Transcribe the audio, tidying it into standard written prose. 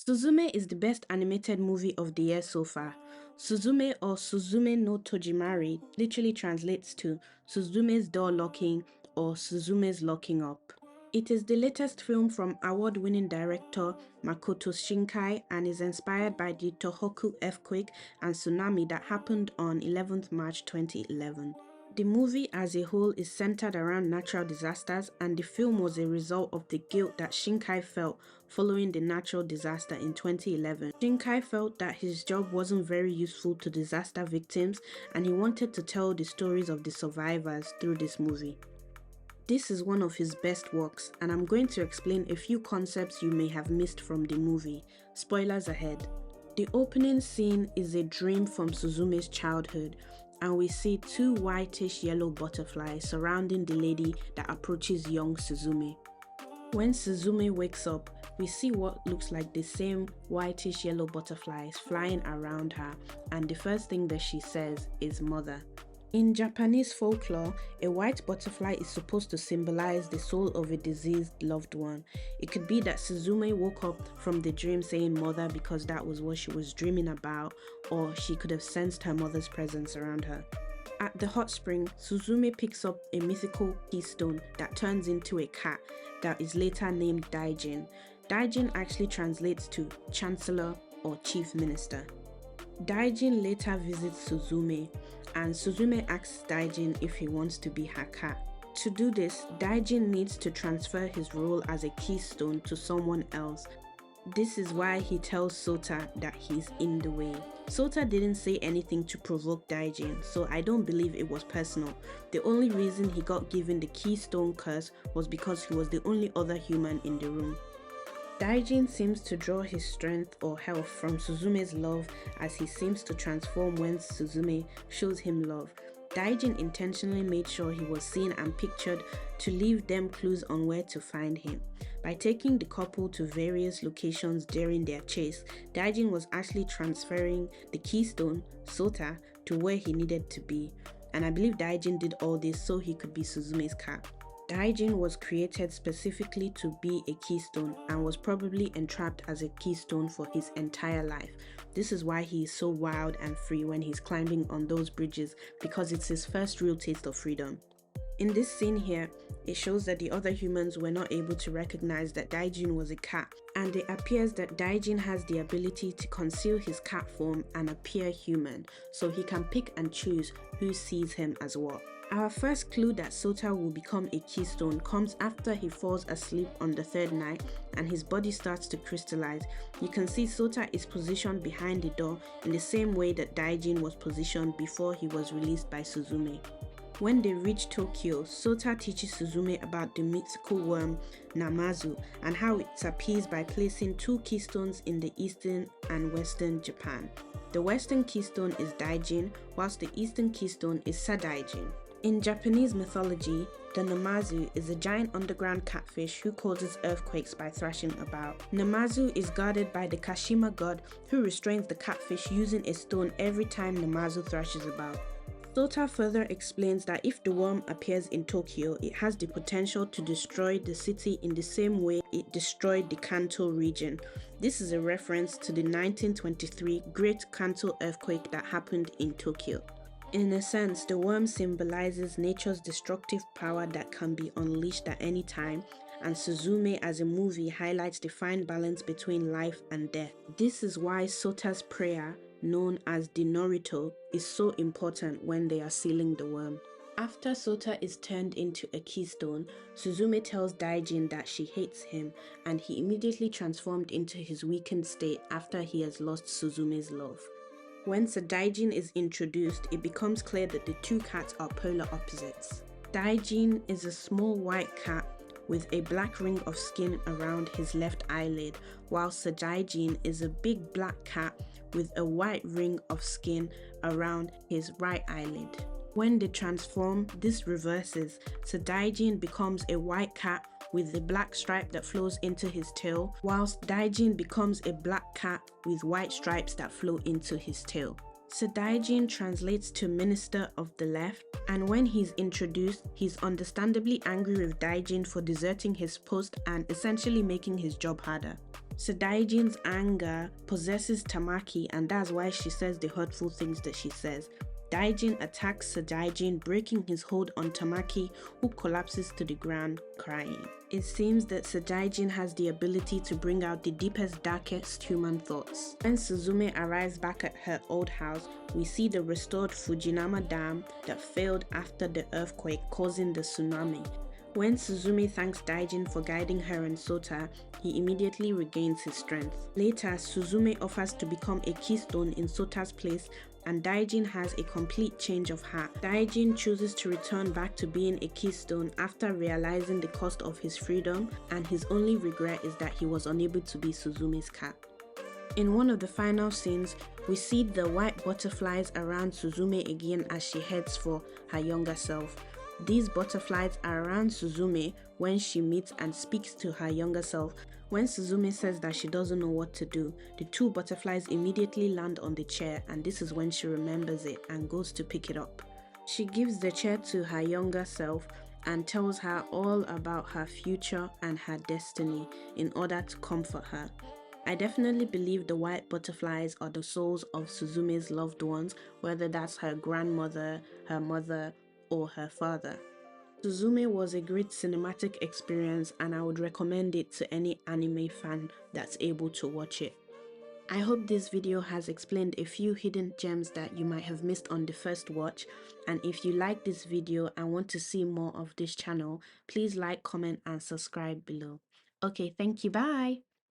Suzume is the best animated movie of the year so far. Suzume or Suzume no Tojimari literally translates to Suzume's door locking or Suzume's locking up. It is the latest film from award-winning director Makoto Shinkai and is inspired by the Tohoku earthquake and tsunami that happened on 11th March 2011. The movie as a whole is centered around natural disasters, and the film was a result of the guilt that Shinkai felt following the natural disaster in 2011. Shinkai felt that his job wasn't very useful to disaster victims, and he wanted to tell the stories of the survivors through this movie. This is one of his best works, and I'm going to explain a few concepts you may have missed from the movie. Spoilers ahead. The opening scene is a dream from Suzume's childhood, and we see two whitish yellow butterflies surrounding the lady that approaches young Suzume. When Suzume wakes up, we see what looks like the same whitish yellow butterflies flying around her, and the first thing that she says is mother. In Japanese folklore, a white butterfly is supposed to symbolize the soul of a deceased loved one. It could be that Suzume woke up from the dream saying mother because that was what she was dreaming about, or she could have sensed her mother's presence around her. At the hot spring, Suzume picks up a mythical keystone that turns into a cat that is later named Daijin. Daijin actually translates to Chancellor or Chief Minister. Daijin later visits Suzume, and Suzume asks Daijin if he wants to be her cat. To do this, Daijin needs to transfer his role as a keystone to someone else. This is why he tells Sota that he's in the way. Sota didn't say anything to provoke Daijin, so I don't believe it was personal. The only reason he got given the keystone curse was because he was the only other human in the room. Daijin seems to draw his strength or health from Suzume's love, as he seems to transform when Suzume shows him love. Daijin intentionally made sure he was seen and pictured to leave them clues on where to find him. By taking the couple to various locations during their chase, Daijin was actually transferring the keystone, Sota, to where he needed to be. And I believe Daijin did all this so he could be Suzume's cat. Daijin was created specifically to be a keystone and was probably entrapped as a keystone for his entire life. This is why he is so wild and free when he's climbing on those bridges, because it's his first real taste of freedom. In this scene here, it shows that the other humans were not able to recognize that Daijin was a cat, and it appears that Daijin has the ability to conceal his cat form and appear human, so he can pick and choose who sees him as what. Our first clue that Sota will become a keystone comes after he falls asleep on the third night and his body starts to crystallize. You can see Sota is positioned behind the door in the same way that Daijin was positioned before he was released by Suzume. When they reach Tokyo, Sota teaches Suzume about the mythical worm Namazu and how it appears by placing two keystones in the eastern and western Japan. The western keystone is Daijin, whilst the eastern keystone is Sadaijin. In Japanese mythology, the Namazu is a giant underground catfish who causes earthquakes by thrashing about. Namazu is guarded by the Kashima god, who restrains the catfish using a stone every time Namazu thrashes about. Sota further explains that if the worm appears in Tokyo, it has the potential to destroy the city in the same way it destroyed the Kanto region. This is a reference to the 1923 Great Kanto earthquake that happened in Tokyo. In a sense, the worm symbolizes nature's destructive power that can be unleashed at any time, and Suzume as a movie highlights the fine balance between life and death. This is why Sota's prayer, known as the Norito, is so important when they are sealing the worm. After Sota is turned into a keystone, Suzume tells Daijin that she hates him, and he immediately transformed into his weakened state after he has lost Suzume's love. When Sadaijin is introduced, it becomes clear that the two cats are polar opposites. Daijin is a small white cat with a black ring of skin around his left eyelid, while Sadaijin is a big black cat with a white ring of skin around his right eyelid. When they transform, this reverses. Sadaijin becomes a white cat with a black stripe that flows into his tail, whilst Daijin becomes a black cat with white stripes that flow into his tail. Sadaijin translates to Minister of the Left, and when he's introduced, he's understandably angry with Daijin for deserting his post and essentially making his job harder. Sadaijin's anger possesses Tamaki, and that's why she says the hurtful things that she says. Daijin attacks Sadaijin, breaking his hold on Tamaki, who collapses to the ground, crying. It seems that Sadaijin has the ability to bring out the deepest, darkest human thoughts. When Suzume arrives back at her old house, we see the restored Fujinama Dam that failed after the earthquake, causing the tsunami. When Suzume thanks Daijin for guiding her and Sota, he immediately regains his strength. Later, Suzume offers to become a keystone in Sota's place, and Daijin has a complete change of heart. Daijin chooses to return back to being a keystone after realizing the cost of his freedom, and his only regret is that he was unable to be Suzume's cat. In one of the final scenes, we see the white butterflies around Suzume again as she heads for her younger self. These butterflies are around Suzume when she meets and speaks to her younger self. When Suzume says that she doesn't know what to do, the two butterflies immediately land on the chair, and this is when she remembers it and goes to pick it up. She gives the chair to her younger self and tells her all about her future and her destiny in order to comfort her. I definitely believe the white butterflies are the souls of Suzume's loved ones, whether that's her grandmother, her mother, or her father. Suzume was a great cinematic experience, and I would recommend it to any anime fan that's able to watch it. I hope this video has explained a few hidden gems that you might have missed on the first watch, and if you like this video and want to see more of this channel, please like, comment and subscribe below. Okay, thank you, bye!